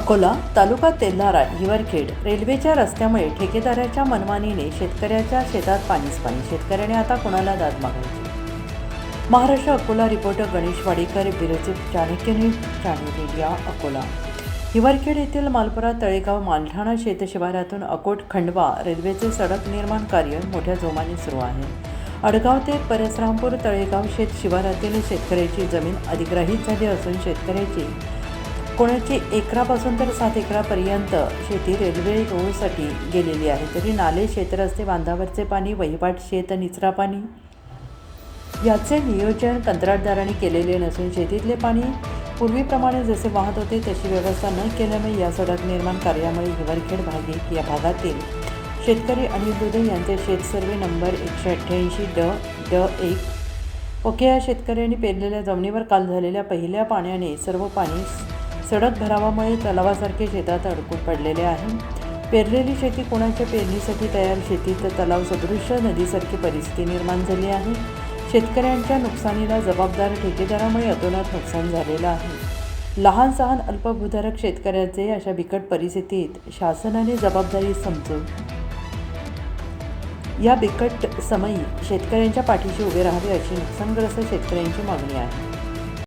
अकोला तालुका तेल्हारा हिवरखेड रेल्वेच्या रस्त्यामुळे ठेकेदाराच्या मनमानीने शेतकऱ्याच्या शेतात पाणीच पाणी. शेतकऱ्याने आता कोणाला दाद मागायची? Maharashtra Akola reporter Ganesh Wadekar, bureau Chanakya news, channel media, Akola. Hiwarkhed येथील मालपुरा तळेगाव मालठाणा शेतशिवारातून अकोट खंडवा रेल्वेचे सडक निर्माण कार्य मोठ्या जोमाने सुरू आहे. अडगाव ते परसरामपूर तळेगाव शेतशिवारातील शेतकऱ्याची जमीन अधिग्रहित झाली असून शेतकऱ्याची कोणाची एकरापासून तर 7 एकरापर्यंत शेती रेल्वे रोडसाठी गेलेली आहे. तरी नाले, शेतरस्ते, बांधावरचे पाणी, वहिवाट शेत निचरा पाणी याचे नियोजन कंत्राटदारांनी केलेले नसून शेतीतले पाणी पूर्वीप्रमाणे जसे वाहत होते तशी व्यवस्था न केल्यामुळे या सडक निर्माण कार्यामुळे हिवरखेड या भागातील शेतकरी अनिल दुधे यांचे शेत सर्वे नंबर 188D1 ओके या शेतकऱ्यांनी पेरलेल्या जमिनीवर काल झालेल्या पहिल्या पाण्याने सर्व पाणी सडक भरावामुळे तलावासारखे शेतात अडकून पडलेले आहे. पेरलेली शेती कोणाच्या पेरणीसाठी तयार शेतीत तलाव सदृश नदीसारखी परिस्थिती निर्माण झाली आहे. शेतकऱ्यांच्या नुकसानीला जबाबदार ठेकेदारामुळे अतोनात नुकसान झालेलं आहे. लहान सहान अल्पभूधारक शेतकऱ्याचे अशा बिकट परिस्थितीत शासनाने जबाबदारी समजून या बिकट समयी शेतकऱ्यांच्या पाठीशी उभे राहावे अशी नुकसानग्रस्त शेतकऱ्यांची मागणी आहे.